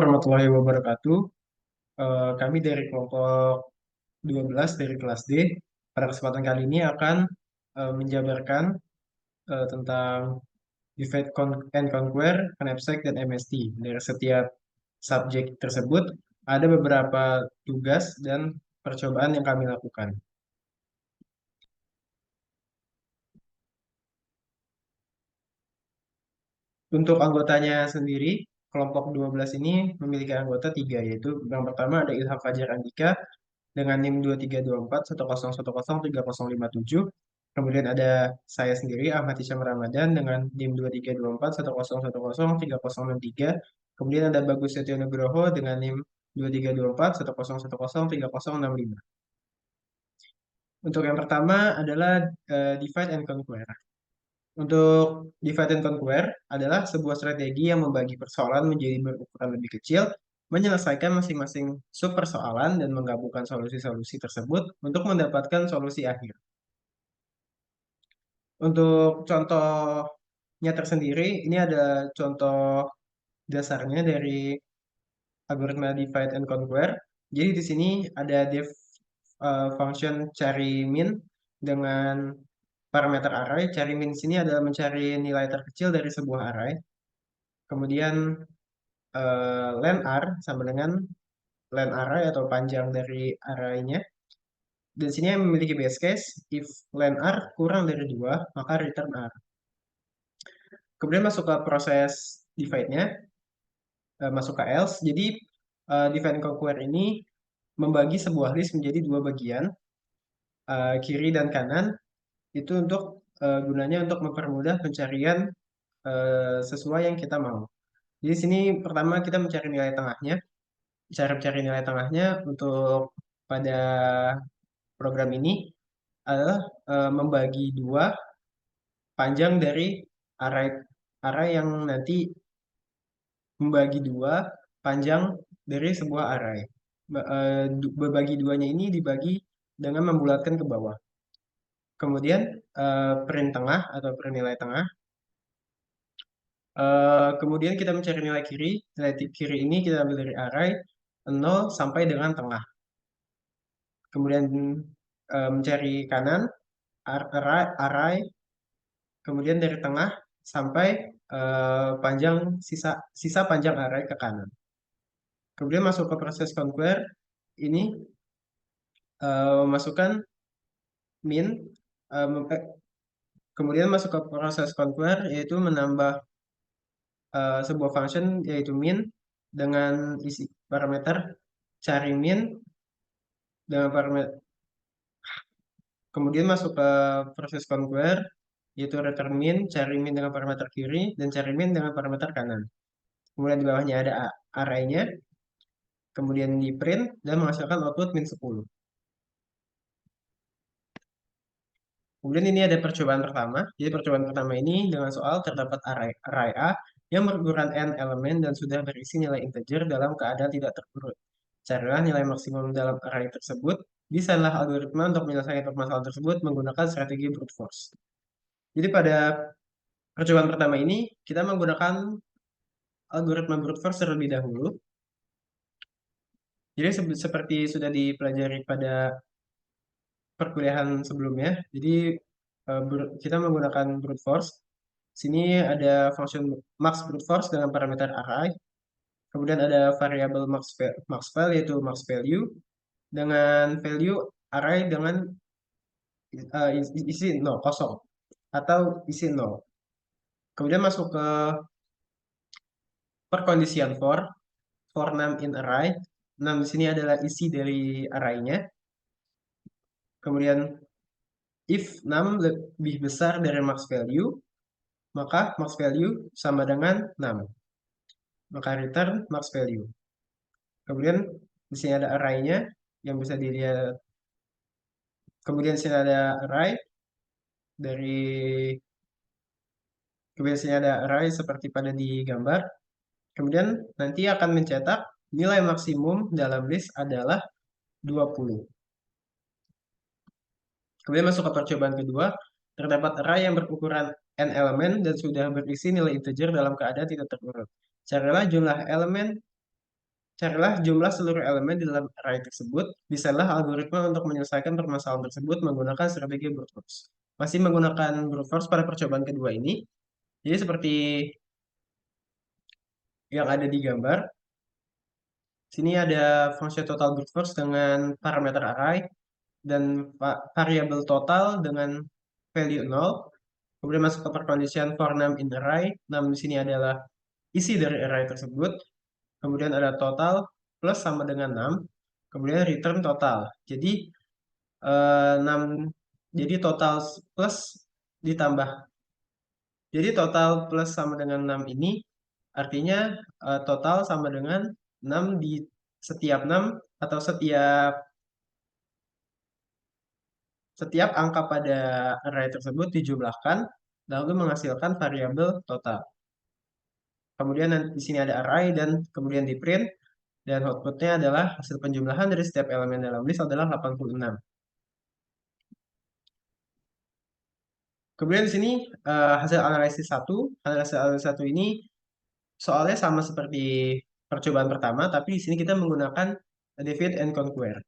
Warahmatullahi wabarakatuh. Kami dari kelompok 12 dari kelas D. Pada kesempatan kali ini akan menjabarkan tentang Divide and Conquer, Knapsack, dan MST. Dari setiap subjek tersebut ada beberapa tugas dan percobaan yang kami lakukan. Untuk anggotanya sendiri, kelompok 12 ini memiliki anggota tiga, yaitu yang pertama ada Ilham Fajar Andika dengan NIM 2324 10103057. Kemudian ada saya sendiri, Ahmad Hisham Ramadan, dengan NIM 2324 10103063. Kemudian ada Bagus Setio Nugroho dengan NIM 2324 10103035. Untuk yang pertama adalah Divide and Conquer. Untuk divide and conquer adalah sebuah strategi yang membagi persoalan menjadi berukuran lebih kecil, menyelesaikan masing-masing sub persoalan dan menggabungkan solusi-solusi tersebut untuk mendapatkan solusi akhir. Untuk contohnya tersendiri, ini ada contoh dasarnya dari algoritma divide and conquer. Jadi di sini ada function cari min dengan parameter array. Cari min sini adalah mencari nilai terkecil dari sebuah array. Kemudian len r sama dengan len array atau panjang dari array-nya. Dan sini yang memiliki base case, if len r kurang dari 2, maka return r. Kemudian masuk ke proses divide-nya, masuk ke else. Jadi divide and conquer ini membagi sebuah list menjadi dua bagian, kiri dan kanan. Itu untuk gunanya untuk mempermudah pencarian sesuai yang kita mau. Jadi sini pertama kita mencari nilai tengahnya. Cara mencari nilai tengahnya untuk pada program ini adalah membagi dua panjang dari array array yang nanti membagi dua panjang dari sebuah array. Berbagi duanya ini dibagi dengan membulatkan ke bawah. Kemudian print tengah atau print nilai tengah. Kemudian kita mencari nilai kiri. Nilai kiri ini kita ambil dari array 0 sampai dengan tengah. Kemudian mencari kanan array, kemudian dari tengah sampai panjang sisa panjang array ke kanan. Kemudian masuk ke proses conquer, ini masukkan min, kemudian masuk ke proses conquer yaitu menambah sebuah function yaitu min dengan isi parameter cari min dengan parameter. Kemudian masuk ke proses conquer, yaitu return min, cari min dengan parameter kiri, dan cari min dengan parameter kanan. Kemudian di bawahnya ada array-nya, kemudian di print, dan menghasilkan output min 10. Kemudian ini ada percobaan pertama. Jadi percobaan pertama ini dengan soal terdapat array A yang berukuran n elemen dan sudah berisi nilai integer dalam keadaan tidak terurut. Carilah nilai maksimum dalam array tersebut. Desainlah algoritma untuk menyelesaikan permasalahan tersebut menggunakan strategi brute force. Jadi pada percobaan pertama ini kita menggunakan algoritma brute force terlebih dahulu. Jadi seperti sudah dipelajari pada perkuliahan sebelumnya. Jadi kita menggunakan brute force. Sini ada function max brute force dengan parameter array. Kemudian ada variabel max file yaitu max value dengan value array dengan isi 0 kosong atau isi 0. Kemudian masuk ke perkondisian for num in array. Num di sini adalah isi dari array-nya. Kemudian if num lebih besar dari max value, maka max value sama dengan num. Maka return max value. Kemudian di sini ada array-nya yang bisa dilihat. Kemudian di sini ada array dari kemudian di sini ada array seperti pada di gambar. Kemudian nanti akan mencetak nilai maksimum dalam list adalah 20. Kemudian masuk ke percobaan kedua, terdapat array yang berukuran n elemen dan sudah berisi nilai integer dalam keadaan tidak terurut. Carilah jumlah elemen Carilah jumlah seluruh elemen di dalam array tersebut. Desainlah algoritma untuk menyelesaikan permasalahan tersebut menggunakan strategi brute force. Masih menggunakan brute force pada percobaan kedua ini. Jadi seperti yang ada di gambar, sini ada fungsi total brute force dengan parameter array dan variabel total dengan value 0. Kemudian masuk ke perkondisian for num in array. Num di sini adalah isi dari array tersebut. Kemudian ada total plus sama dengan 6. Kemudian return total. Jadi 6 jadi total plus ditambah. Jadi total plus sama dengan 6 ini artinya total sama dengan 6 di setiap 6 atau setiap angka pada array tersebut dijumlahkan lalu menghasilkan variabel total. Kemudian di sini ada array dan kemudian di print dan outputnya adalah hasil penjumlahan dari setiap elemen dalam list adalah 86. Kemudian di sini hasil analisis satu. Hasil analisis satu ini soalnya sama seperti percobaan pertama, tapi di sini kita menggunakan divide and conquer.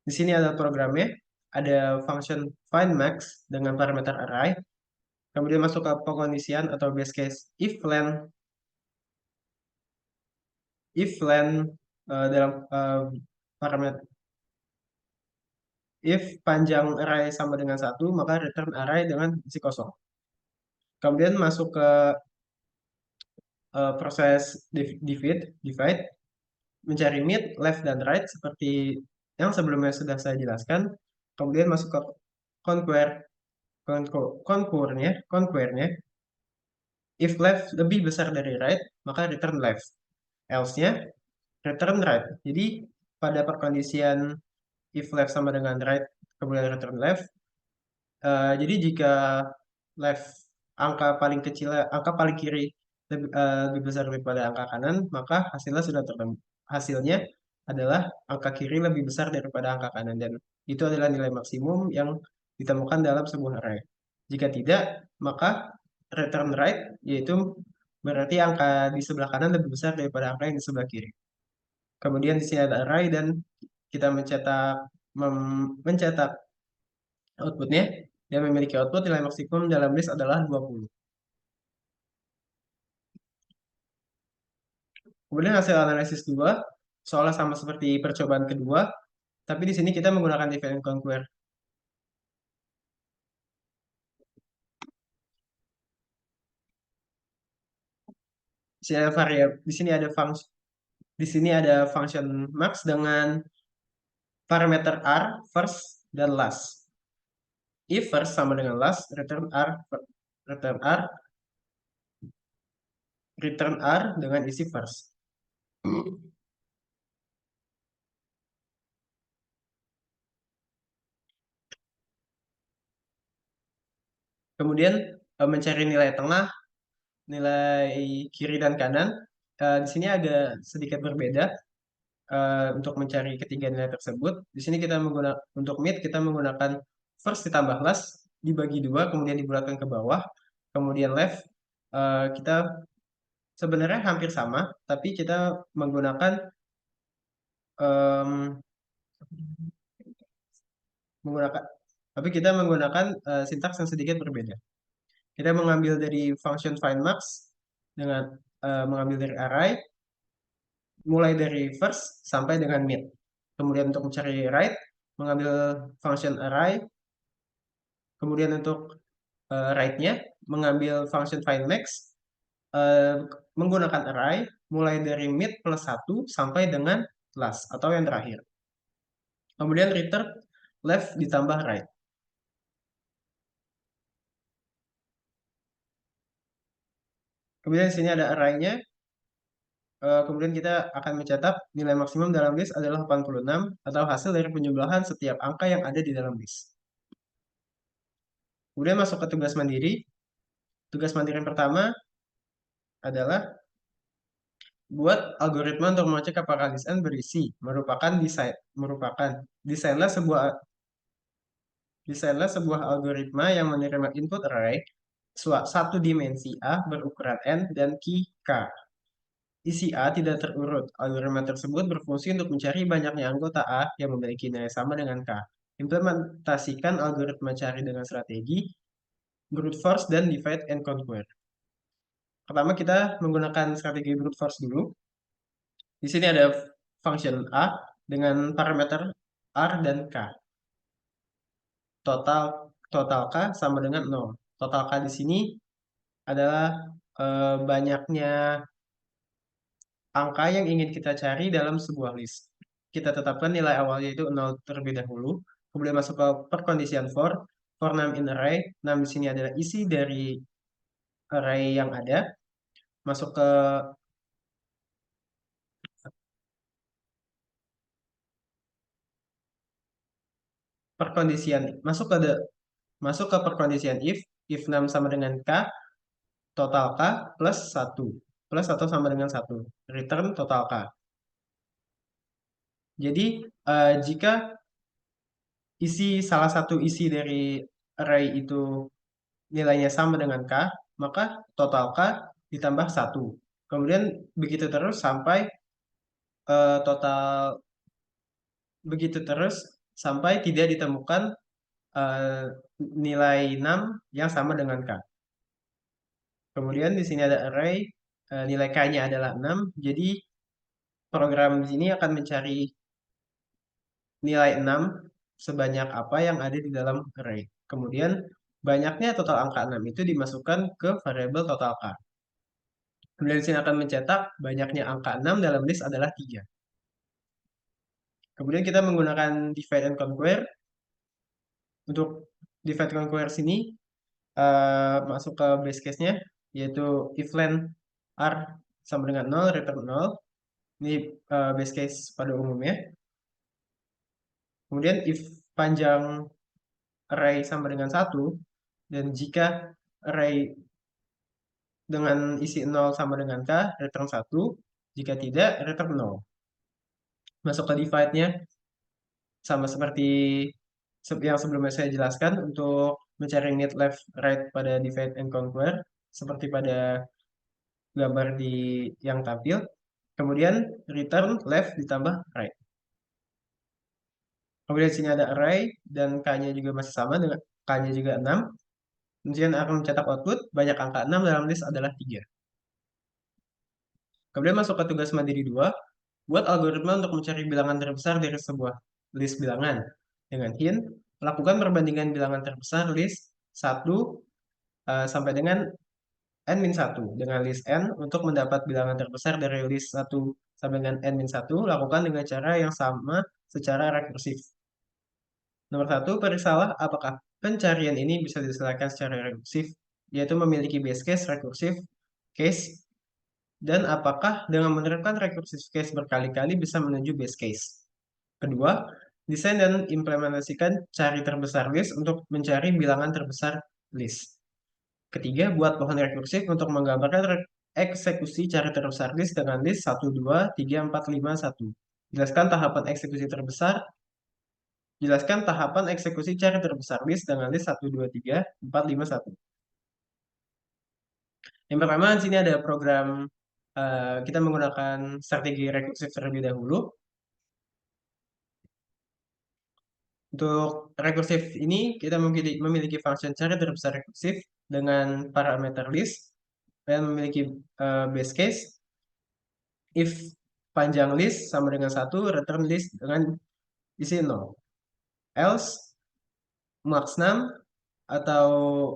Di sini ada programnya, ada function find max dengan parameter array, kemudian masuk ke pengkondisian atau base case if len dalam parameter if panjang array sama dengan 1, maka return array dengan isi kosong. Kemudian masuk ke proses divide, mencari mid, left, dan right seperti yang sebelumnya sudah saya jelaskan. Kemudian masuk ke conquer, conquernya. If left lebih besar dari right, maka return left. Else-nya return right. Jadi pada perkondisian if left sama dengan right, kemudian return left. Jadi jika left angka paling kiri lebih besar daripada angka kanan, maka hasilnya sudah tertentu. Hasilnya adalah angka kiri lebih besar daripada angka kanan dan itu adalah nilai maksimum yang ditemukan dalam sebuah array. Jika tidak, maka return right yaitu berarti angka di sebelah kanan lebih besar daripada angka yang di sebelah kiri. Kemudian di sini ada array dan kita mencetak outputnya dan memiliki output nilai maksimum dalam list adalah 20. Kemudian hasil analisis 2 soalnya sama seperti percobaan kedua, tapi di sini kita menggunakan divide and conquer. Di sini ada function max dengan parameter r first dan last. If first sama dengan last, return r dengan isi first. Kemudian mencari nilai tengah, nilai kiri dan kanan. Di sini agak sedikit berbeda untuk mencari ketiga nilai tersebut. Di sini kita menggunakan untuk mid kita menggunakan first ditambah last dibagi dua, kemudian dibulatkan ke bawah. Kemudian left kita sebenarnya hampir sama, tapi kita menggunakan em, menggunakan tapi kita menggunakan sintaks yang sedikit berbeda. Kita mengambil dari function find max dengan mengambil dari array mulai dari first sampai dengan mid. Kemudian untuk mencari right mengambil function array. Kemudian untuk right-nya mengambil function find max menggunakan array mulai dari mid plus 1 sampai dengan last atau yang terakhir. Kemudian return left ditambah right. Kemudian di sini ada array-nya. Kemudian kita akan mencetak nilai maksimum dalam list adalah 86 atau hasil dari penjumlahan setiap angka yang ada di dalam list. Kemudian masuk ke tugas mandiri. Tugas mandiri yang pertama adalah buat algoritma untuk mengecek apakah list n berisi desainlah sebuah algoritma yang menerima input array satu dimensi A berukuran n dan key k. isi A tidak terurut. Algoritma tersebut berfungsi untuk mencari banyaknya anggota A yang memiliki nilai sama dengan K. Implementasikan algoritma cari dengan strategi brute force dan divide and conquer. Pertama kita menggunakan strategi brute force dulu. Di sini ada function A dengan parameter R dan K. Total total K sama dengan 0. Total K di sini adalah banyaknya angka yang ingin kita cari dalam sebuah list. Kita tetapkan nilai awalnya itu 0 terlebih dahulu, kemudian masuk ke perkondisian for num in array. Num di sini adalah isi dari array yang ada, masuk ke perkondisian, masuk ke perkondisian if num sama dengan K, total K plus 1. Plus atau sama dengan 1. Return total K. Jadi, jika salah satu isi dari array itu nilainya sama dengan K, maka total K ditambah 1. Kemudian begitu terus sampai total begitu terus sampai tidak ditemukan eh, nilai 6 yang sama dengan K. Kemudian di sini ada array, nilai K-nya adalah 6, jadi program di sini akan mencari nilai 6 sebanyak apa yang ada di dalam array. Kemudian banyaknya total angka 6 itu dimasukkan ke variabel total K. Kemudian di sini akan mencetak banyaknya angka 6 dalam list adalah 3. Kemudian kita menggunakan divide and conquer. Untuk divide and conquer sini masuk ke base case-nya, yaitu if len R sama dengan 0, return 0. Ini base case pada umumnya. Kemudian if panjang array sama dengan 1, dan jika array dengan isi 0 sama dengan K, return 1. Jika tidak, return 0. Masuk ke divide-nya, sama seperti yang sebelumnya saya jelaskan untuk mencari need left right pada divide and conquer seperti pada gambar yang tampil. Kemudian return left ditambah right. Kemudian di sini ada array dan k-nya juga masih sama dengan k-nya juga 6. Kemudian akan mencetak output banyak angka 6 dalam list adalah 3. Kemudian masuk ke tugas mandiri 2. Buat algoritma untuk mencari bilangan terbesar dari sebuah list bilangan. Dengan hint, lakukan perbandingan bilangan terbesar list 1 sampai dengan n-1 dengan list n untuk mendapat bilangan terbesar dari list 1 sampai dengan n-1, lakukan dengan cara yang sama secara rekursif. Nomor 1, periksalah apakah pencarian ini bisa diselesaikan secara rekursif, yaitu memiliki base case, rekursif case, dan apakah dengan menerapkan rekursif case berkali-kali bisa menuju base case. Kedua, desain dan implementasikan cari terbesar list untuk mencari bilangan terbesar list. Ketiga, buat pohon rekursif untuk menggambarkan eksekusi cari terbesar list dengan list 1, 2, 3, 4, 5, 1. Jelaskan tahapan eksekusi terbesar. Jelaskan tahapan eksekusi cari terbesar list dengan list 1, 2, 3, 4, 5, 1. Yang pertama, di sini ada program kita menggunakan strategi rekursif terlebih dahulu. Untuk rekursif ini, kita memiliki function cari terbesar rekursif dengan parameter list dan memiliki base case. If panjang list sama dengan 1, return list dengan isi 0. Else, max 6 atau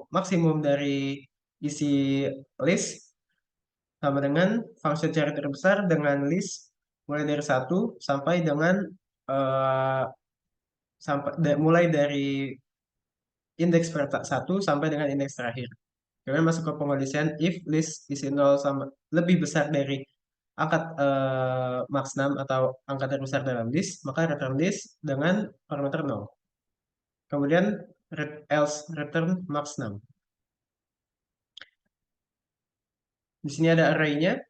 maksimum dari isi list sama dengan function cari terbesar dengan list mulai dari 1 sampai dengan eh, mulai dari indeks 1 sampai dengan indeks terakhir. Kemudian masuk ke pengondisian if list isi 0 sama lebih besar dari angka max 6 atau angka terbesar dalam list, maka return list dengan parameter 0. Kemudian else return max 6. Di sini ada array-nya,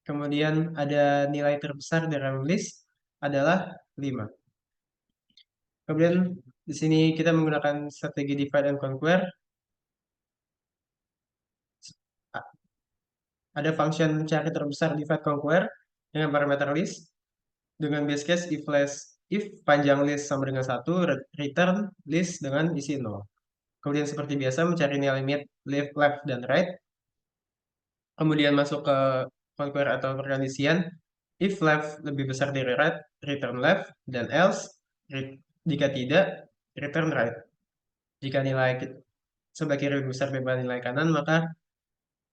kemudian ada nilai terbesar dalam list adalah 5. Kemudian di sini kita menggunakan strategi divide and conquer. ada function cari terbesar divide conquer dengan parameter list dengan base case if panjang list sama dengan 1, return list dengan isi 0. Kemudian seperti biasa mencari nilai mid, left, dan right. Kemudian masuk ke conquer atau perkondisian. If left lebih besar dari right, return left, dan else, jika tidak, return right. Jika nilai sebelah kiri lebih besar daripada nilai kanan, maka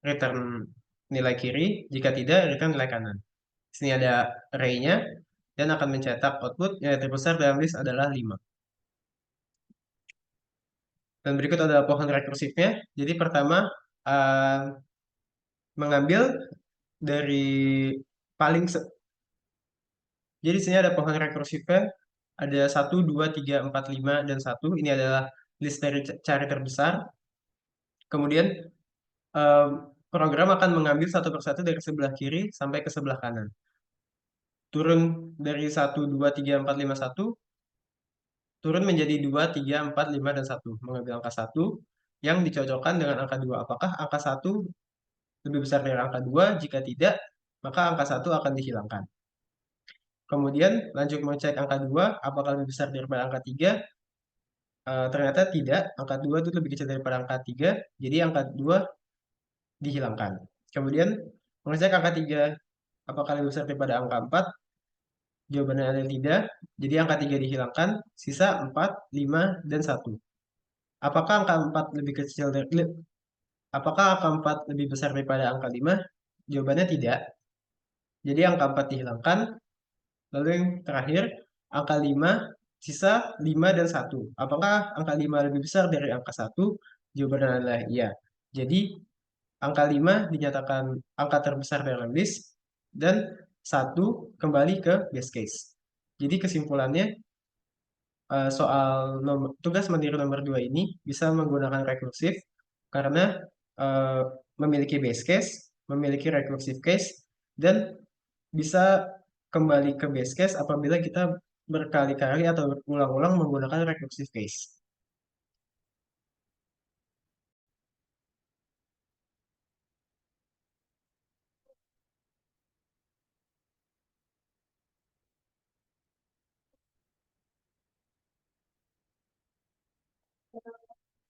return nilai kiri. Jika tidak, return nilai kanan. Di sini ada array-nya, dan akan mencetak output yang terbesar dalam list adalah 5. Dan berikut adalah pohon rekursifnya. Jadi pertama, mengambil dari paling jadi di sini ada pohon rekursifnya, ada 1, 2, 3, 4, 5, dan 1. Ini adalah list dari cari terbesar. Kemudian program akan mengambil satu persatu dari sebelah kiri sampai ke sebelah kanan. Turun dari 1, 2, 3, 4, 5, 1. Turun menjadi 2, 3, 4, 5, dan 1. Mengambil angka 1 yang dicocokkan dengan angka 2. Apakah angka 1 lebih besar dari angka 2? Jika tidak, maka angka 1 akan dihilangkan. Kemudian lanjut mengecek angka 2, apakah lebih besar daripada angka 3? Ternyata tidak, angka 2 itu lebih kecil daripada angka 3, jadi angka 2 dihilangkan. Kemudian mengecek angka 3, apakah lebih besar daripada angka 4? Jawabannya adalah tidak, jadi angka 3 dihilangkan, sisa 4, 5, dan 1. Apakah angka 4 lebih kecil apakah angka 4 lebih besar daripada angka 5? Jawabannya tidak. Jadi angka 4 dihilangkan. Lalu yang terakhir, angka 5, sisa 5 dan 1. Apakah angka 5 lebih besar dari angka 1? Jawabannya adalah iya. Jadi angka 5 dinyatakan angka terbesar dalam list dan 1 kembali ke base case. Jadi kesimpulannya, soal tugas mandiri nomor 2 ini bisa menggunakan rekursif karena eh, memiliki base case, memiliki recursive case, dan bisa kembali ke base case apabila kita berkali-kali atau berulang-ulang menggunakan recursive case.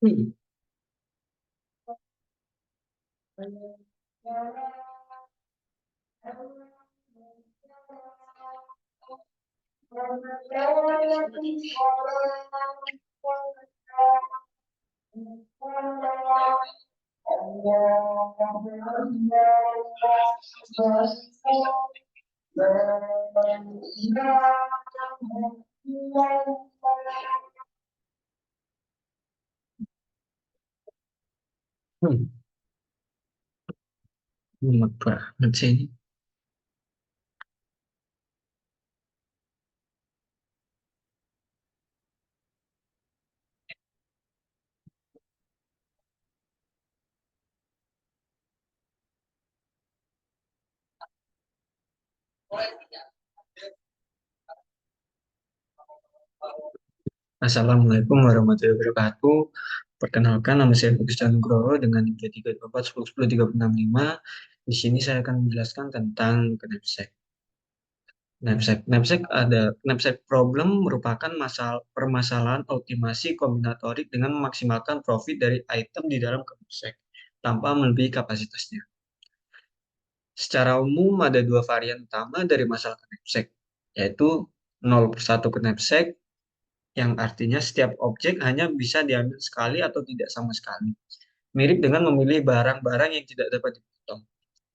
Hmm. Hmm. Mumet banget sih ini. Assalamualaikum warahmatullahi wabarakatuh. Perkenalkan, nama saya Bagus Nugroho dengan NIM 33410103065. Di sini saya akan menjelaskan tentang knapsack. Knapsack problem merupakan permasalahan optimasi kombinatorik dengan memaksimalkan profit dari item di dalam knapsack tanpa melebihi kapasitasnya. Secara umum ada dua varian utama dari masalah knapsack, yaitu 0 per 1 knapsack, yang artinya setiap objek hanya bisa diambil sekali atau tidak sama sekali. Mirip dengan memilih barang-barang yang tidak dapat dipotong.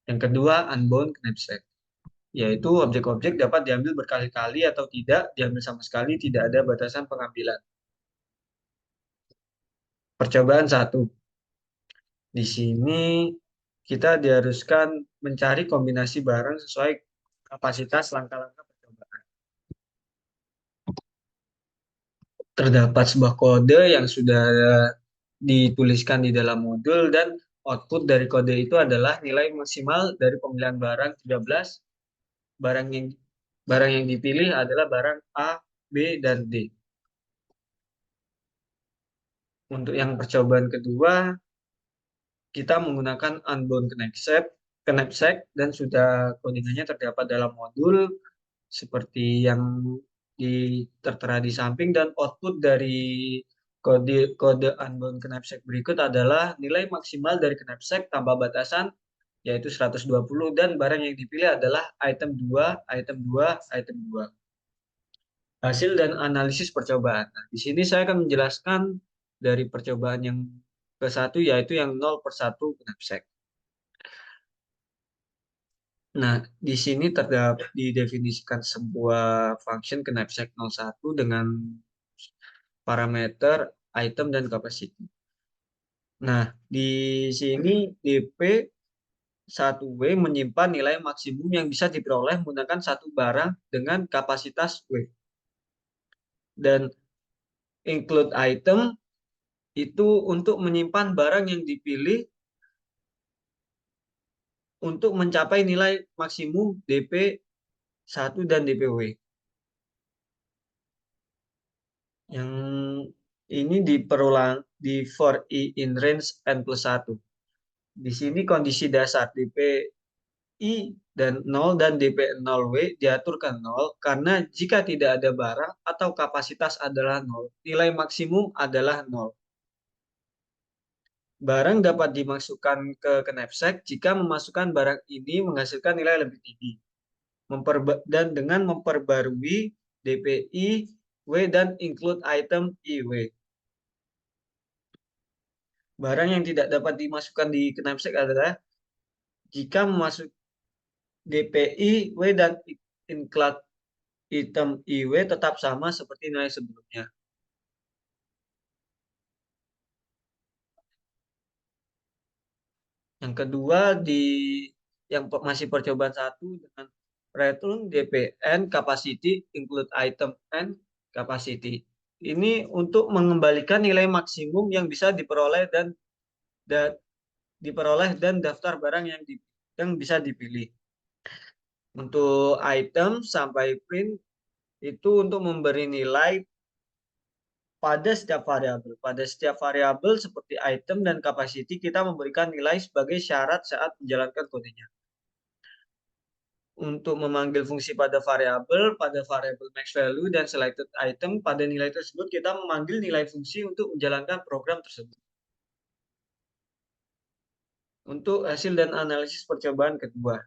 Yang kedua, unbound knapsack, yaitu objek-objek dapat diambil berkali-kali atau tidak diambil sama sekali, tidak ada batasan pengambilan. Percobaan 1. Di sini kita diharuskan mencari kombinasi barang sesuai kapasitas langkah-langkah percobaan. Terdapat sebuah kode yang sudah dituliskan di dalam modul dan output dari kode itu adalah nilai maksimal dari pemilihan barang 13. Barang yang dipilih adalah barang A, B, dan D. Untuk yang percobaan kedua, kita menggunakan unbound knapsack knapsack dan sudah codingannya terdapat dalam modul seperti yang tertera di samping, dan output dari kode unbound knapsack berikut adalah nilai maksimal dari knapsack tanpa batasan yaitu 120, dan barang yang dipilih adalah item 2, item 2, item 2. Hasil dan analisis percobaan. Nah, di sini saya akan menjelaskan dari percobaan yang ke satu yaitu yang 0/1 knapsack. Nah, di sini terdapat didefinisikan sebuah function knapsack 01 dengan parameter item dan capacity. Nah, di sini DP1W menyimpan nilai maksimum yang bisa diperoleh menggunakan satu barang dengan kapasitas W. Dan include item itu untuk menyimpan barang yang dipilih untuk mencapai nilai maksimum DP1 dan DPW. Yang ini di for I in range n+1. Di sini kondisi dasar DPI dan 0 dan DP0W diatur ke 0 karena jika tidak ada barang atau kapasitas adalah 0, nilai maksimum adalah 0. Barang dapat dimasukkan ke knapsack jika memasukkan barang ini menghasilkan nilai lebih tinggi. Dan dengan memperbarui DPI W dan include item IW. Barang yang tidak dapat dimasukkan di knapsack adalah jika memasuk DPI W dan include item IW tetap sama seperti nilai sebelumnya. Yang kedua yang masih percobaan satu dengan return DPN capacity include item N capacity. Ini untuk mengembalikan nilai maksimum yang bisa diperoleh dan daftar barang yang bisa dipilih. Untuk item sampai print itu untuk memberi nilai pada setiap variabel. Pada setiap variabel seperti item dan capacity kita memberikan nilai sebagai syarat saat menjalankan kodenya. Untuk memanggil fungsi pada variabel max value dan selected item, pada nilai tersebut kita memanggil nilai fungsi untuk menjalankan program tersebut. Untuk hasil dan analisis percobaan kedua,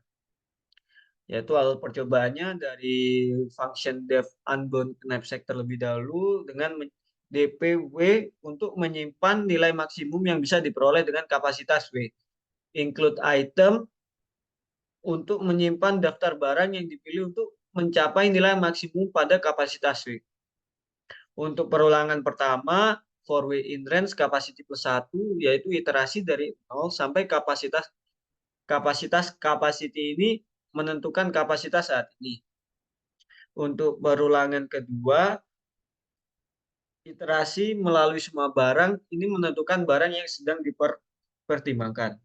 yaitu awal percobaannya dari function def unbound knapsack terlebih dahulu dengan dpw untuk menyimpan nilai maksimum yang bisa diperoleh dengan kapasitas W. Include item untuk menyimpan daftar barang yang dipilih untuk mencapai nilai maksimum pada kapasitas W. Untuk perulangan pertama, for W in range capacity +1, yaitu iterasi dari 0 sampai kapasitas capacity ini menentukan kapasitas saat ini. Untuk perulangan kedua, iterasi melalui semua barang ini menentukan barang yang sedang dipertimbangkan.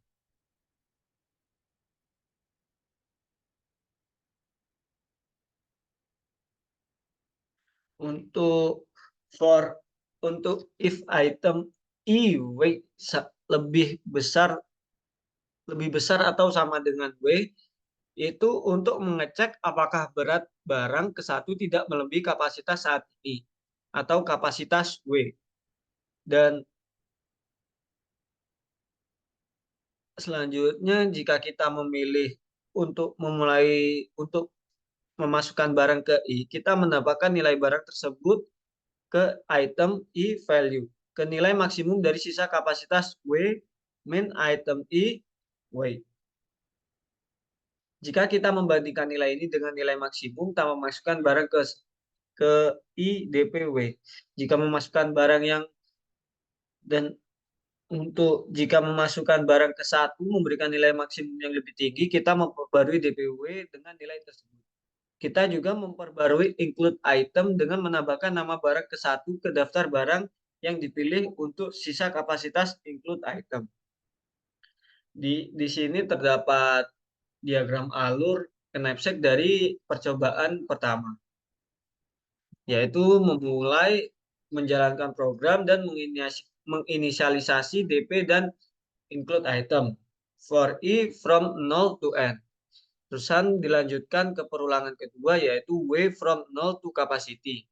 Untuk if item I weight lebih besar atau sama dengan W, itu untuk mengecek apakah berat barang ke satu tidak melebihi kapasitas saat ini atau kapasitas W. Dan selanjutnya jika kita memilih untuk memasukkan barang ke I, kita menambahkan nilai barang tersebut ke item I value, ke nilai maksimum dari sisa kapasitas W min item I weight. Jika kita membandingkan nilai ini dengan nilai maksimum tanpa memasukkan barang ke I DPW. Jika memasukkan barang jika memasukkan barang ke satu memberikan nilai maksimum yang lebih tinggi, kita memperbarui DPW dengan nilai tersebut. Kita juga memperbarui include item dengan menambahkan nama barang ke satu ke daftar barang yang dipilih untuk sisa kapasitas include item. Di sini terdapat diagram alur knapsack dari percobaan pertama, yaitu memulai menjalankan program dan menginisialisasi DP dan include item. for I from 0 to N. Terusan dilanjutkan ke perulangan kedua yaitu W from 0 to capacity.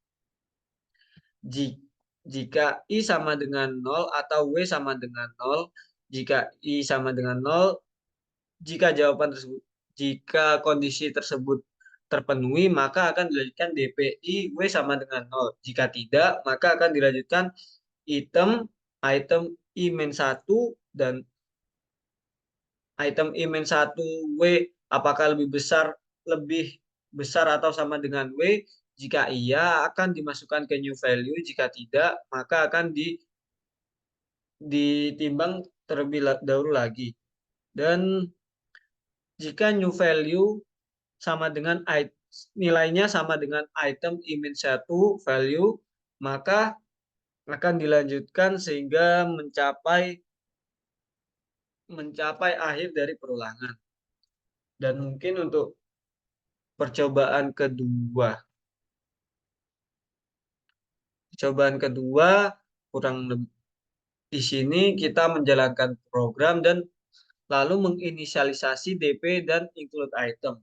Jika I sama dengan 0 atau W sama dengan 0, jika I sama dengan 0, jika kondisi tersebut terpenuhi, maka akan dilanjutkan DPI W sama dengan 0. Jika tidak, maka akan dilanjutkan item I-1 dan item I-1 W apakah lebih besar atau sama dengan W. Jika iya, akan dimasukkan ke new value. Jika tidak, maka akan ditimbang terlebih dahulu lagi. Dan jika new value sama dengan nilainya sama dengan item I-1 value, maka akan dilanjutkan sehingga mencapai akhir dari perulangan. Dan mungkin untuk percobaan kedua kurang lebih di sini kita menjalankan program dan lalu menginisialisasi DP dan include item.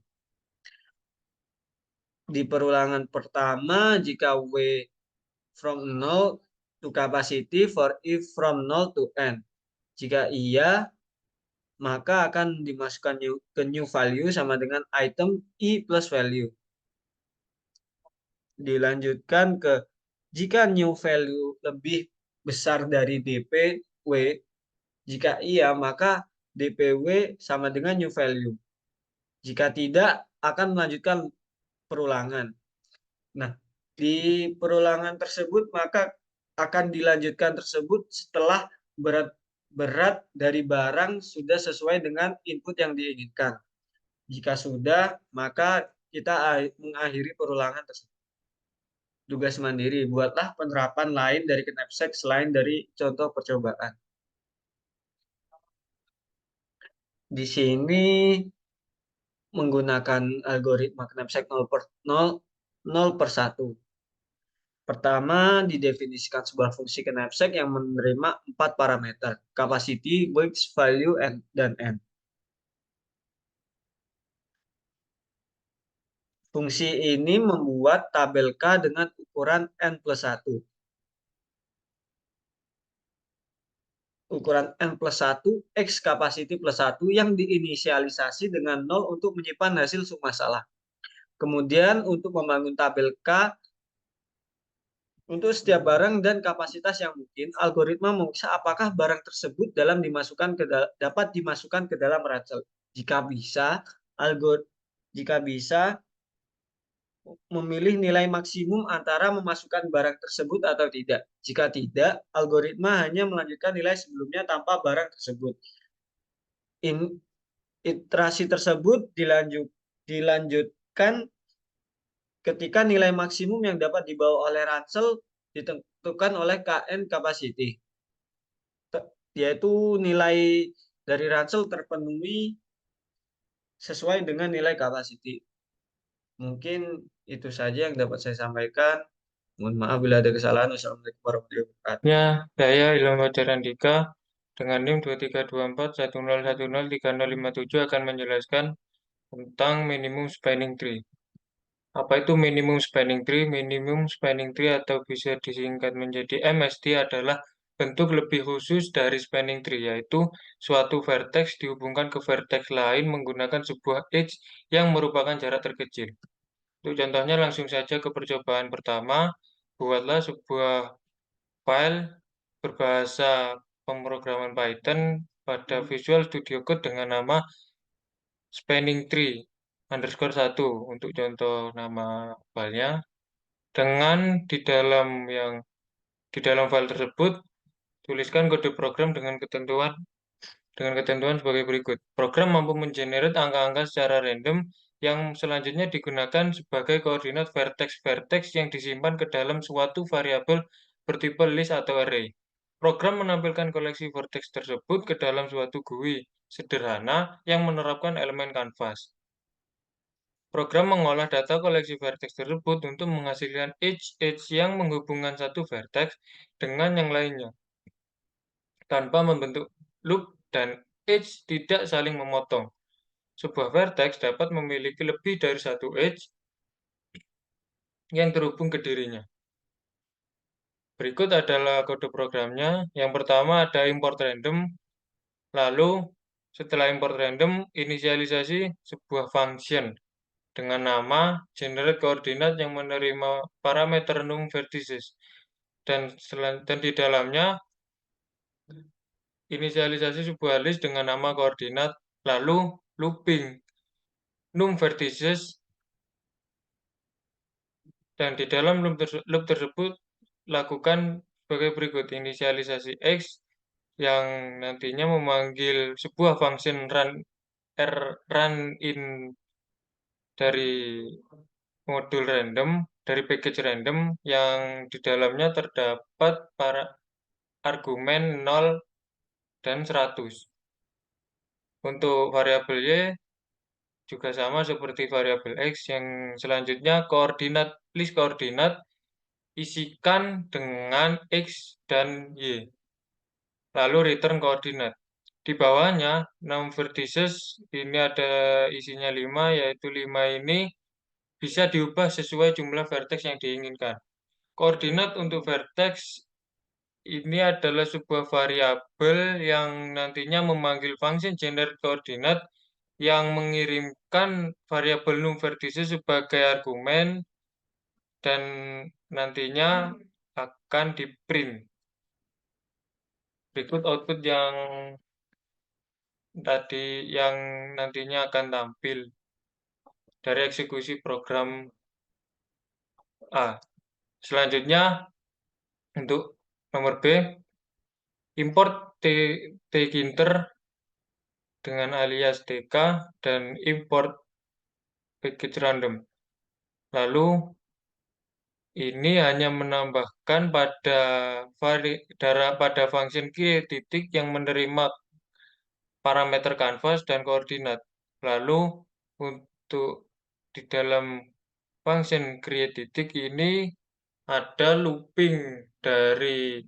Di perulangan pertama, jika W from 0 to capacity for I from 0 to N. Jika iya, maka akan dimasukkan ke new value sama dengan item I plus value. Dilanjutkan ke jika new value lebih besar dari DPW, jika iya maka DPW sama dengan new value. Jika tidak, akan melanjutkan perulangan. Nah, di perulangan tersebut maka akan dilanjutkan tersebut setelah berat dari barang sudah sesuai dengan input yang diinginkan. Jika sudah, maka kita mengakhiri perulangan tersebut. Tugas mandiri, buatlah penerapan lain dari knapsack selain dari contoh percobaan. Di sini menggunakan algoritma knapsack 0/1. Pertama, didefinisikan sebuah fungsi knapsack yang menerima 4 parameter, capacity, width, value, dan n. Fungsi ini membuat tabel K dengan ukuran n+1. Ukuran n+1 X capacity plus 1 yang diinisialisasi dengan 0 untuk menyimpan hasil sub masalah. Kemudian untuk membangun tabel K untuk setiap barang dan kapasitas yang mungkin, algoritma memeriksa apakah barang tersebut dapat dimasukkan ke dalam ransel. Jika bisa, memilih nilai maksimum antara memasukkan barang tersebut atau tidak. Jika tidak, algoritma hanya melanjutkan nilai sebelumnya tanpa barang tersebut. Iterasi tersebut dilanjutkan ketika nilai maksimum yang dapat dibawa oleh ransel ditentukan oleh KN capacity, yaitu nilai dari ransel terpenuhi sesuai dengan nilai capacity. Mungkin itu saja yang dapat saya sampaikan. Mohon maaf bila ada kesalahan. Wassalamualaikum warahmatullahi wabarakatuh. Ya, saya Ilham Fajar Andika dengan NIM 232410103057 akan menjelaskan tentang minimum spanning tree. Apa itu minimum spanning tree? Minimum spanning tree atau bisa disingkat menjadi MST adalah bentuk lebih khusus dari spanning tree, yaitu suatu vertex dihubungkan ke vertex lain menggunakan sebuah edge yang merupakan jarak terkecil. Untuk contohnya langsung saja ke percobaan pertama. Buatlah sebuah file berbahasa pemrograman Python pada Visual Studio Code dengan nama spanning tree _1 untuk contoh nama filenya. Dengan di dalam file tersebut tuliskan kode program dengan ketentuan sebagai berikut. Program mampu mengenerate angka-angka secara random yang selanjutnya digunakan sebagai koordinat vertex-vertex yang disimpan ke dalam suatu variabel bertipe list atau array. Program menampilkan koleksi vertex tersebut ke dalam suatu GUI sederhana yang menerapkan elemen kanvas. Program mengolah data koleksi vertex tersebut untuk menghasilkan edge yang menghubungkan satu vertex dengan yang lainnya tanpa membentuk loop dan edge tidak saling memotong. Sebuah vertex dapat memiliki lebih dari satu edge yang terhubung ke dirinya. Berikut adalah kode programnya. Yang pertama ada import random, lalu setelah import random, inisialisasi sebuah function dengan nama generate koordinat yang menerima parameter num vertices. Dan di dalamnya inisialisasi sebuah list dengan nama koordinat, lalu looping num vertices, dan di dalam loop tersebut lakukan sebagai berikut: inisialisasi x yang nantinya memanggil sebuah function run in dari modul random, dari package random yang di dalamnya terdapat para argumen 0 dan 100. Untuk variabel y juga sama seperti variabel x. Yang selanjutnya list koordinat isikan dengan x dan y. Lalu return koordinat. Di bawahnya 6 vertices, ini ada isinya 5, yaitu 5 ini bisa diubah sesuai jumlah vertex yang diinginkan. Koordinat untuk vertex ini adalah sebuah variabel yang nantinya memanggil function generate koordinat yang mengirimkan variabel num vertices sebagai argumen dan nantinya akan di print. Berikut output yang nantinya akan tampil dari eksekusi program A. Selanjutnya untuk nomor B, import tkinter dengan alias tk dan import package random. Lalu ini hanya menambahkan pada function create titik yang menerima parameter canvas dan koordinat. Lalu untuk di dalam function create titik ini ada looping dari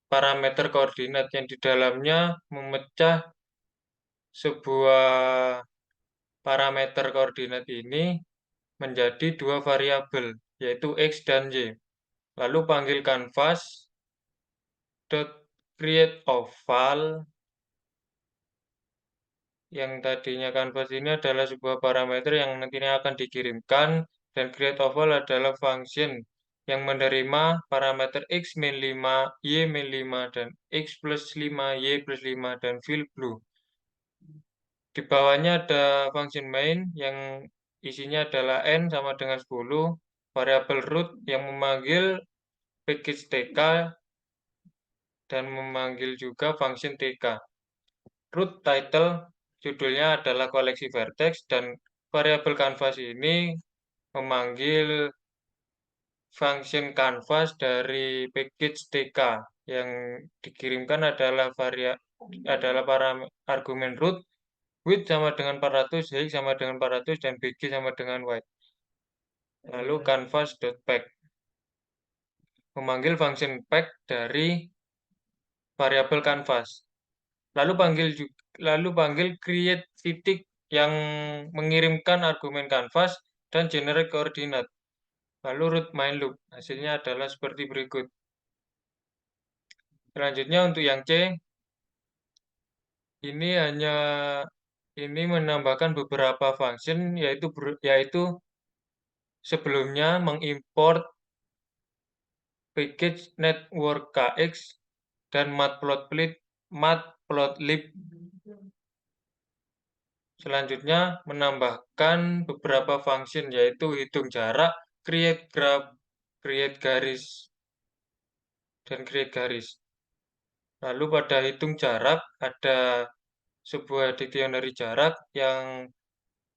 parameter koordinat yang di dalamnya memecah sebuah parameter koordinat ini menjadi dua variabel, yaitu x dan y. Lalu panggil canvas dot create oval, yang tadinya canvas ini adalah sebuah parameter yang nantinya akan dikirimkan, dan create oval adalah function yang menerima parameter x min 5, y min 5, dan x plus 5, y plus 5, dan fill blue. Di bawahnya ada function main yang isinya adalah n sama dengan 10, variabel root yang memanggil package tk dan memanggil juga function tk. Root title judulnya adalah koleksi vertex, dan variabel canvas ini memanggil function canvas dari package tk yang dikirimkan adalah argumen root, width sama dengan 400, height sama dengan 400, dan bg sama dengan white. Lalu canvas.pack memanggil function pack dari variabel canvas. Lalu panggil create titik yang mengirimkan argumen canvas dan generate koordinat. Lalu root main loop. Hasilnya adalah seperti berikut. Selanjutnya untuk yang C, ini menambahkan beberapa function, yaitu sebelumnya mengimport package network kx dan matplotlib. Selanjutnya menambahkan beberapa function, yaitu hitung jarak, create graph, create garis, dan create garis. Lalu pada hitung jarak ada sebuah dictionary jarak yang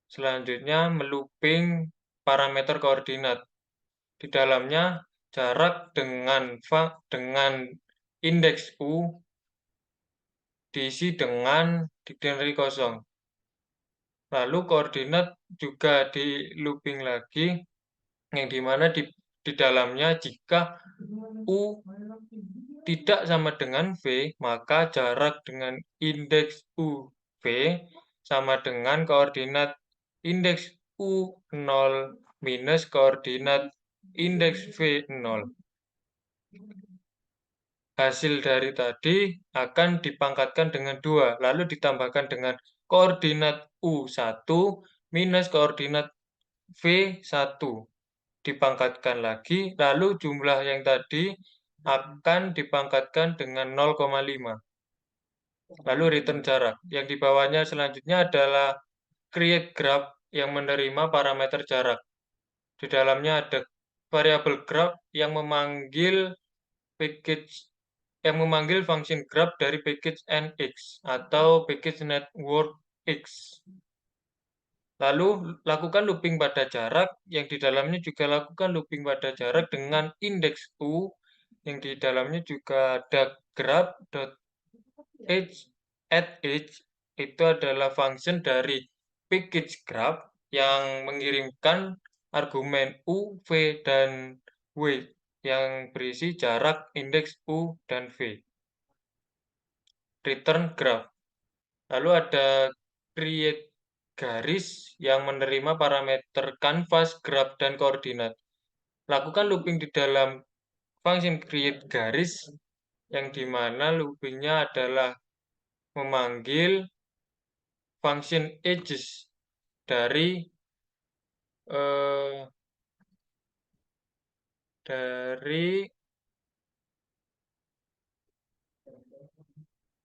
selanjutnya melooping parameter koordinat. Di dalamnya jarak dengan indeks U diisi dengan dictionary kosong. Lalu koordinat juga di looping lagi, yang dimana di dalamnya jika U tidak sama dengan V, maka jarak dengan indeks UV sama dengan koordinat indeks U0 minus koordinat indeks V0. Hasil dari tadi akan dipangkatkan dengan 2, lalu ditambahkan dengan koordinat U1 minus koordinat V1. Dipangkatkan lagi, lalu jumlah yang tadi akan dipangkatkan dengan 0,5. Lalu return jarak. Yang di bawahnya selanjutnya adalah create graph yang menerima parameter jarak. Di dalamnya ada variabel graph yang memanggil function graph dari package nx atau package network x. Lalu lakukan looping pada jarak, yang di dalamnya juga lakukan looping pada jarak dengan indeks u, yang di dalamnya juga ada graph.age at age, itu adalah function dari package graph yang mengirimkan argumen u, v, dan w yang berisi jarak indeks u dan v. Return graph. Lalu ada create garis yang menerima parameter kanvas, graph, dan koordinat. Lakukan looping di dalam function create garis, yang dimana loopingnya adalah memanggil function edges dari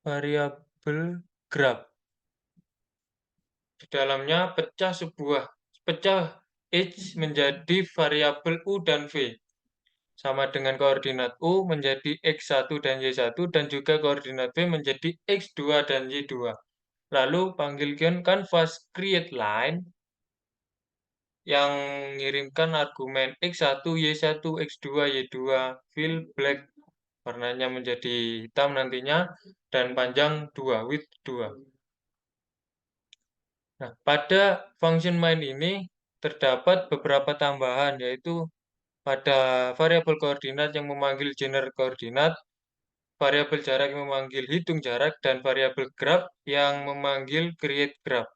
variabel graph. Di dalamnya pecah edge menjadi variabel u dan v, sama dengan koordinat u menjadi x1 dan y1, dan juga koordinat v menjadi x2 dan y2. Lalu panggilkan canvas create line yang mengirimkan argumen x1, y1, x2, y2, fill black, warnanya menjadi hitam nantinya, dan panjang 2, width 2. Nah, pada function main ini terdapat beberapa tambahan, yaitu pada variabel koordinat yang memanggil generate koordinat, variabel jarak yang memanggil hitung jarak, dan variabel graph yang memanggil create graph.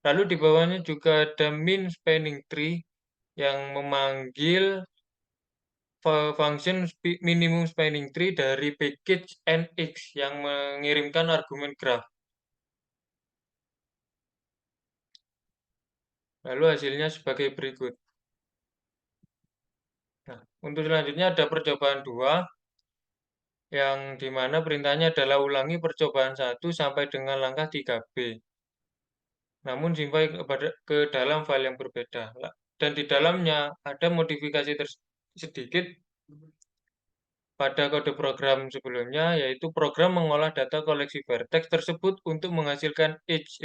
Lalu di bawahnya juga ada min spanning tree yang memanggil function minimum spanning tree dari package nx yang mengirimkan argumen graph. Lalu hasilnya sebagai berikut. Nah, untuk selanjutnya ada percobaan 2, yang dimana perintahnya adalah ulangi percobaan 1 sampai dengan langkah 3B. Namun simpan ke dalam file yang berbeda. Dan di dalamnya ada modifikasi sedikit pada kode program sebelumnya, yaitu program mengolah data koleksi vertex tersebut untuk menghasilkan edge.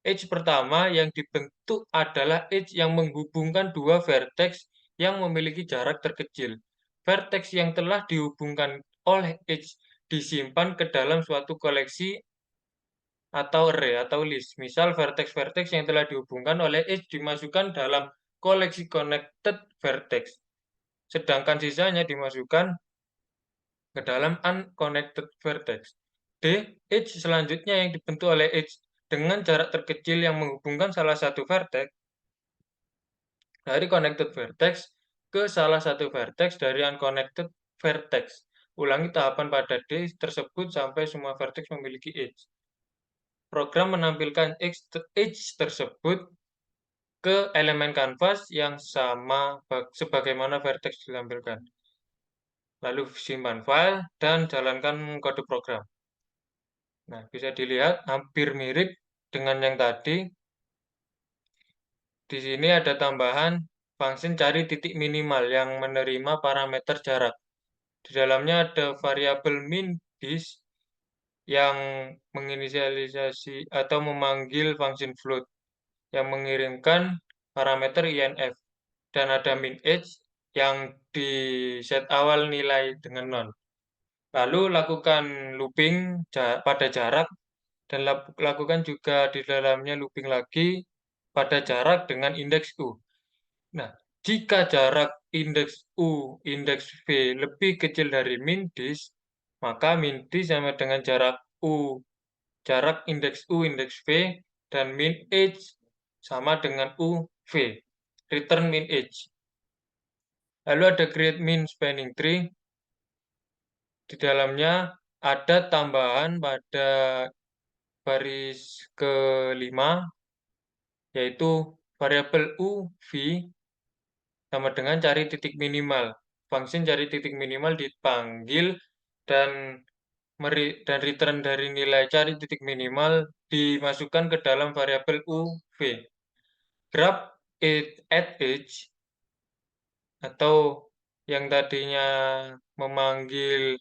Edge pertama yang dibentuk adalah edge yang menghubungkan dua vertex yang memiliki jarak terkecil. Vertex yang telah dihubungkan oleh edge disimpan ke dalam suatu koleksi atau array atau list. Misal vertex-vertex yang telah dihubungkan oleh edge dimasukkan dalam koleksi connected vertex. Sedangkan sisanya dimasukkan ke dalam unconnected vertex. D. Edge selanjutnya yang dibentuk oleh edge dengan jarak terkecil yang menghubungkan salah satu vertex dari connected vertex ke salah satu vertex dari unconnected vertex. Ulangi tahapan pada D tersebut sampai semua vertex memiliki edge. Program menampilkan edge tersebut ke elemen canvas yang sama sebagaimana vertex ditampilkan. Lalu simpan file dan jalankan kode program. Nah, bisa dilihat hampir mirip dengan yang tadi. Di sini ada tambahan function cari titik minimal yang menerima parameter jarak. Di dalamnya ada variabel min dis yang menginisialisasi atau memanggil function float yang mengirimkan parameter inf, dan ada min edge yang di set awal nilai dengan non. Lalu lakukan looping pada jarak, dan lakukan juga di dalamnya looping lagi pada jarak dengan indeks U. Nah, jika jarak indeks U, indeks V lebih kecil dari min dis, maka min dis sama dengan jarak U, jarak indeks U, indeks V, dan min H sama dengan UV, return min H. Lalu ada create min spanning tree, di dalamnya ada tambahan pada baris kelima, yaitu variabel UV sama dengan cari titik minimal. Function cari titik minimal dipanggil dan return dari nilai cari titik minimal dimasukkan ke dalam variabel UV. Grab at edge atau yang tadinya memanggil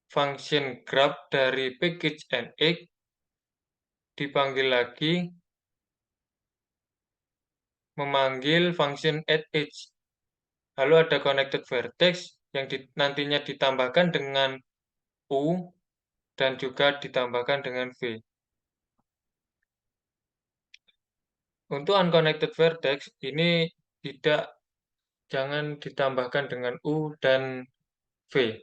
function grab dari package nx dipanggil lagi memanggil function at edge. Lalu ada connected vertex yang nantinya ditambahkan dengan U dan juga ditambahkan dengan V. Untuk unconnected vertex ini jangan ditambahkan dengan U dan V.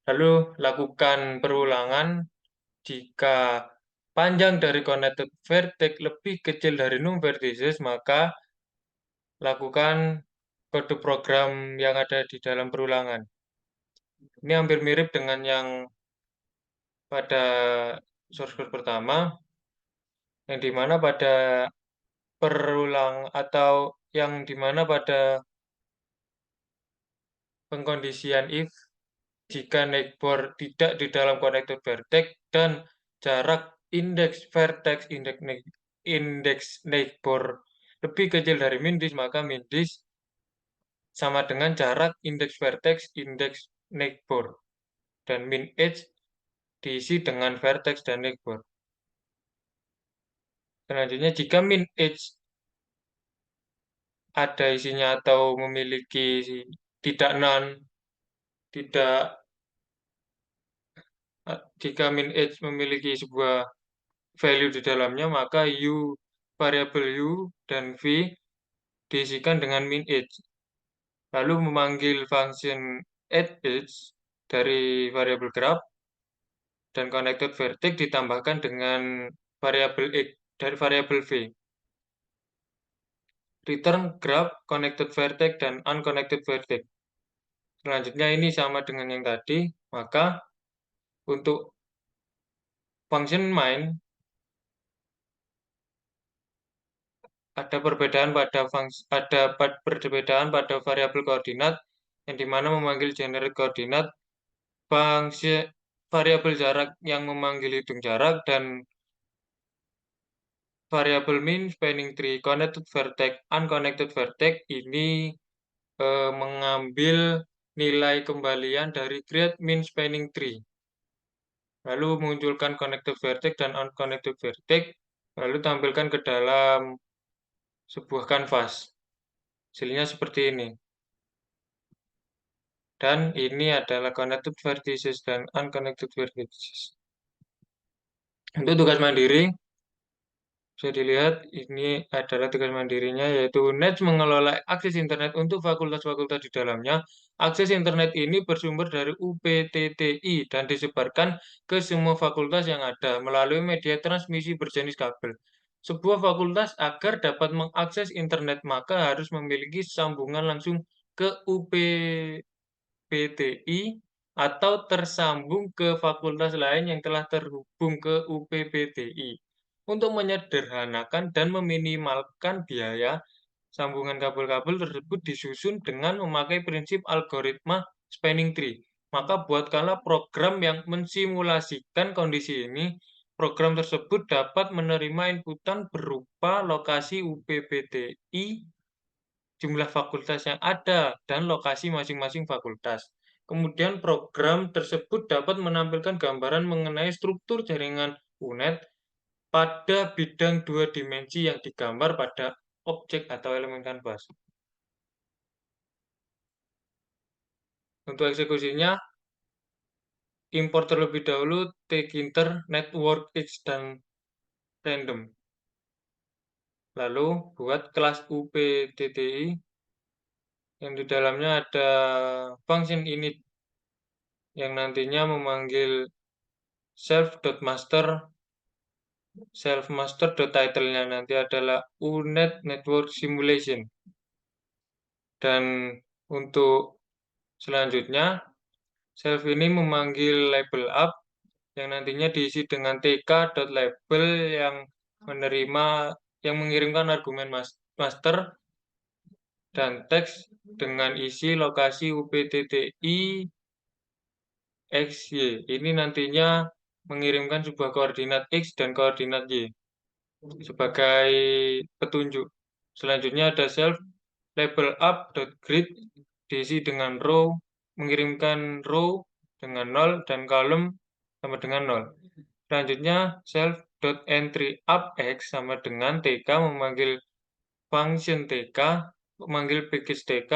Lalu lakukan perulangan jika panjang dari connected vertex lebih kecil dari num vertices, maka lakukan kode program yang ada di dalam perulangan. Ini hampir mirip dengan yang pada source code pertama, yang dimana pada pada pengkondisian if jika neighbor tidak di dalam connected vertex dan jarak indeks vertex indeks neighbor lebih kecil dari min dis, maka min dis sama dengan jarak indeks vertex indeks neighbor dan min h diisi dengan vertex dan neighbor. Selanjutnya jika min h ada isinya atau memiliki tidak none, jika min h memiliki sebuah value di dalamnya, maka variabel u dan v diisikan dengan min h. Lalu memanggil function add h dari variabel graph dan connected vertex ditambahkan dengan variabel x dari variabel v. Return graph, connected vertex, dan unconnected vertex. Selanjutnya ini sama dengan yang tadi, maka untuk function main ada perbedaan pada variabel koordinat yang dimana memanggil generate koordinat, variabel jarak yang memanggil hitung jarak, dan variabel min spanning tree connected vertex unconnected vertex ini mengambil nilai kembalian dari create min spanning tree, lalu munculkan connected vertex dan unconnected vertex, lalu tampilkan ke dalam sebuah kanvas. Hasilnya seperti ini. Dan ini adalah connected vertices dan unconnected vertices. Untuk tugas mandiri, bisa dilihat ini adalah tugas mandirinya, yaitu NETS mengelola akses internet untuk fakultas-fakultas di dalamnya. Akses internet ini bersumber dari UPTTI dan disebarkan ke semua fakultas yang ada melalui media transmisi berjenis kabel. Sebuah fakultas agar dapat mengakses internet maka harus memiliki sambungan langsung ke UPTTI atau tersambung ke fakultas lain yang telah terhubung ke UPTTI. Untuk menyederhanakan dan meminimalkan biaya, sambungan kabel-kabel tersebut disusun dengan memakai prinsip algoritma spanning tree. Maka buatkanlah program yang mensimulasikan kondisi ini. Program tersebut dapat menerima inputan berupa lokasi UPTTI, jumlah fakultas yang ada, dan lokasi masing-masing fakultas. Kemudian program tersebut dapat menampilkan gambaran mengenai struktur jaringan UNET pada bidang dua dimensi yang digambar pada objek atau elemen kanvas. Untuk eksekusinya, import terlebih dahulu tkinter, network x, dan random. Lalu buat kelas UPTTI yang di dalamnya ada function init yang nantinya memanggil self.master.title-nya nanti adalah UNet Network Simulation. Dan untuk selanjutnya, self ini memanggil label up yang nantinya diisi dengan tk.label yang mengirimkan argumen master dan teks dengan isi lokasi UPTTI XY. Ini nantinya mengirimkan sebuah koordinat X dan koordinat Y sebagai petunjuk. Selanjutnya ada self label up.grid diisi dengan row, mengirimkan row dengan 0 dan column sama dengan 0. Selanjutnya self.entryUpX sama dengan TK memanggil function TK, memanggil package TK,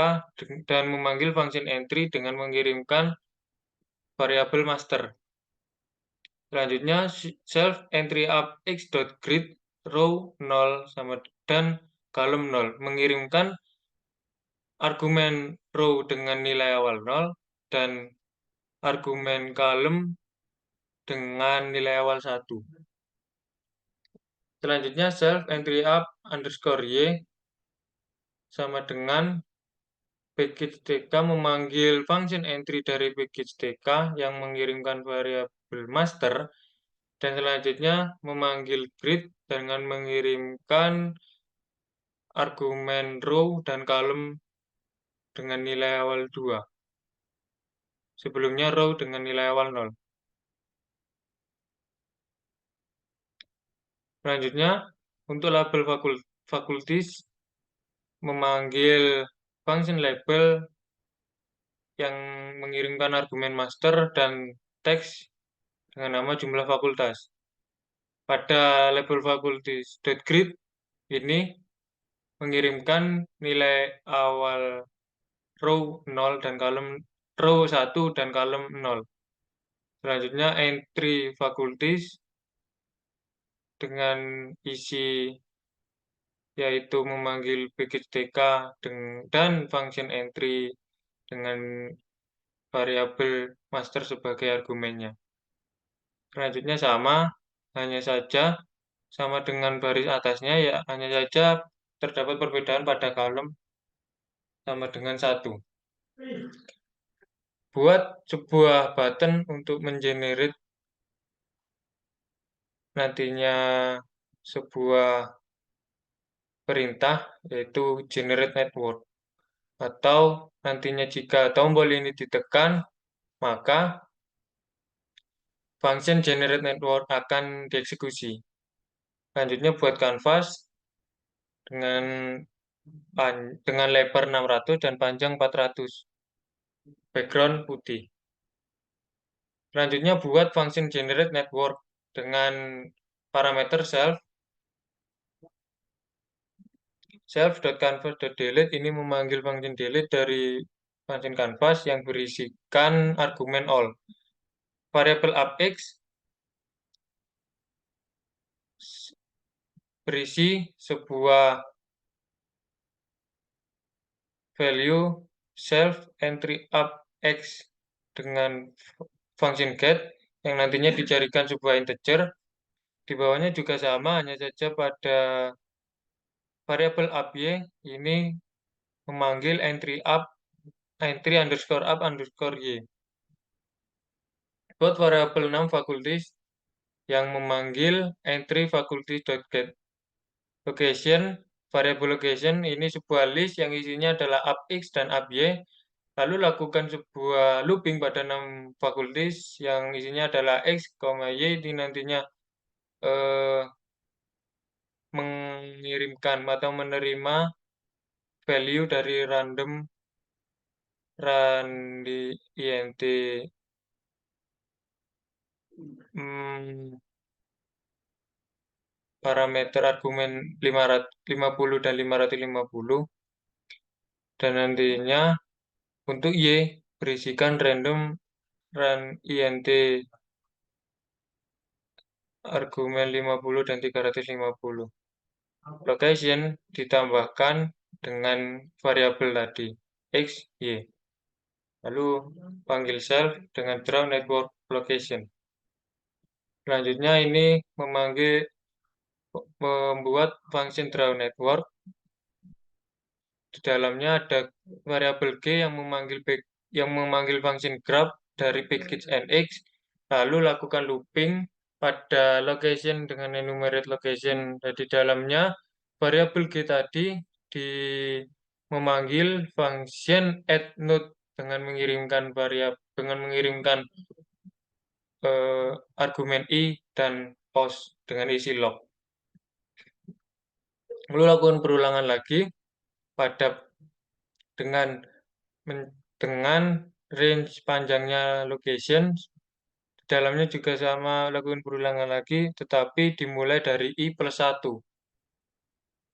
dan memanggil function entry dengan mengirimkan variabel master. Selanjutnya self entryUpX.grid row 0 sama dan column 0 mengirimkan argumen row dengan nilai awal 0 dan argumen column dengan nilai awal 1. Selanjutnya self entryUp_y sama dengan package TK memanggil function entry dari package TK yang mengirimkan variabel master, dan selanjutnya memanggil grid dengan mengirimkan argumen row dan column dengan nilai awal 2. Sebelumnya row dengan nilai awal 0. Selanjutnya, untuk label fakultas memanggil function label yang mengirimkan argumen master dan teks dengan nama jumlah fakultas. Pada label fakultas.grid ini mengirimkan nilai awal row 0 dan column row 1 dan column 0. Selanjutnya entry fakultas dengan isi yaitu memanggil package TK dan function entry dengan variabel master sebagai argumennya. Selanjutnya hanya saja sama dengan baris atasnya, ya hanya saja terdapat perbedaan pada kolom sama dengan 1. Buat sebuah button untuk mengenerate nantinya sebuah perintah yaitu generate network, atau nantinya jika tombol ini ditekan maka function generate network akan dieksekusi. Selanjutnya buat kanvas dengan lebar 600 dan panjang 400, background putih. Selanjutnya buat function generate network dengan parameter self.canvas.delete ini memanggil function delete dari function canvas yang berisikan argumen all. Variabel UpX berisi sebuah value self entry UpX dengan function get yang nantinya dicarikan sebuah integer. Di bawahnya juga sama, hanya saja pada variabel UpY ini memanggil entry underscore up underscore y. Buat variabel 6 fakultas yang memanggil entry faculty.get location. Variabel location ini sebuah list yang isinya adalah UpX dan UpY. Lalu lakukan sebuah looping pada 6 fakultas yang isinya adalah X, Y. Ini nantinya mengirimkan atau menerima value dari random run di int parameter argumen 50 dan 550, dan nantinya untuk Y berisikan random run int argumen 50 dan 350. Location ditambahkan dengan variabel tadi X, Y. Lalu panggil self dengan draw network location. Selanjutnya ini membuat function draw network. Di dalamnya ada variabel G yang memanggil function grab dari package NX, lalu lakukan looping pada location dengan enumerate location. Di dalamnya variabel G tadi memanggil function add node dengan mengirimkan argumen I dan post dengan isi log. Lalu lakukan perulangan lagi dengan range panjangnya location. Di dalamnya juga sama, lakukan perulangan lagi, tetapi dimulai dari I plus 1.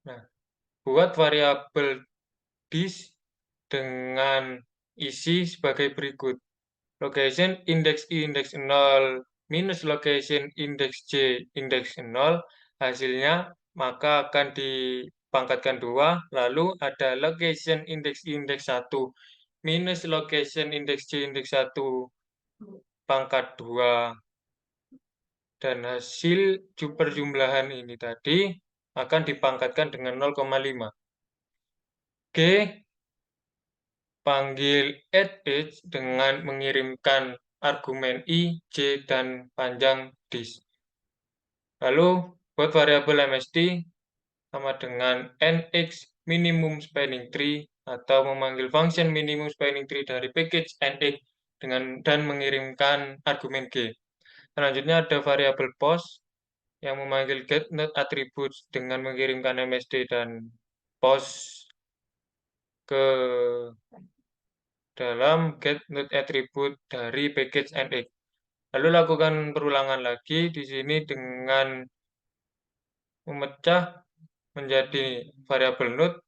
Nah, buat variabel dis dengan isi sebagai berikut. Location index I index 0 minus location index J index 0, hasilnya maka akan dipangkatkan 2, lalu ada location index I index 1 minus location index J index 1 pangkat 2, dan hasil perjumlahan ini tadi akan dipangkatkan dengan 0,5. G panggil add age dengan mengirimkan argumen I, J, dan panjang dis. Lalu buat variabel MST sama dengan NX minimum spanning tree atau memanggil function minimum spanning tree dari package NX dan mengirimkan argumen G. Selanjutnya ada variabel post yang memanggil get node attributes dengan mengirimkan MST dan post ke dalam get node attribute dari package NX. Lalu lakukan perulangan lagi di sini dengan memecah menjadi variabel node,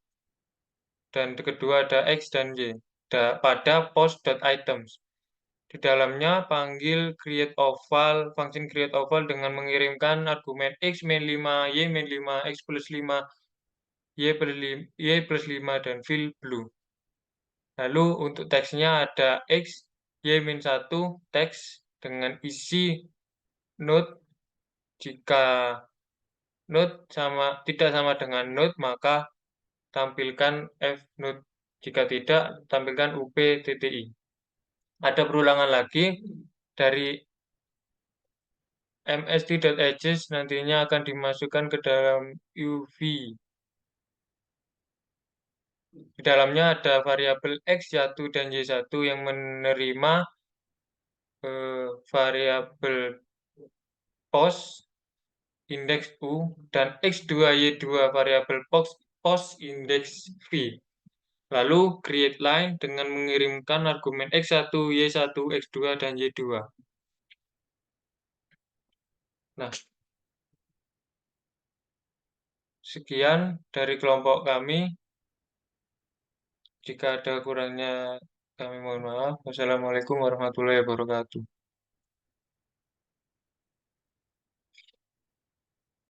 dan kedua ada X dan Y pada post.items. Di dalamnya panggil create oval, function create oval dengan mengirimkan argumen X min 5, Y min 5, X plus 5, Y plus 5, dan fill blue. Lalu untuk teksnya ada X, Y min 1, teks dengan isi node. Jika node tidak sama dengan node, maka tampilkan F node. Jika tidak, tampilkan UP.TTI. Ada perulangan lagi dari mst.edges nantinya akan dimasukkan ke dalam UV. Di dalamnya ada variabel X1 dan Y1 yang menerima variabel post index U dan X2 Y2 variabel post index V. Lalu create line dengan mengirimkan argumen X1, Y1, X2, dan Y2. Nah, sekian dari kelompok kami. Jika ada kurangnya, kami mohon maaf. Wassalamualaikum warahmatullahi wabarakatuh.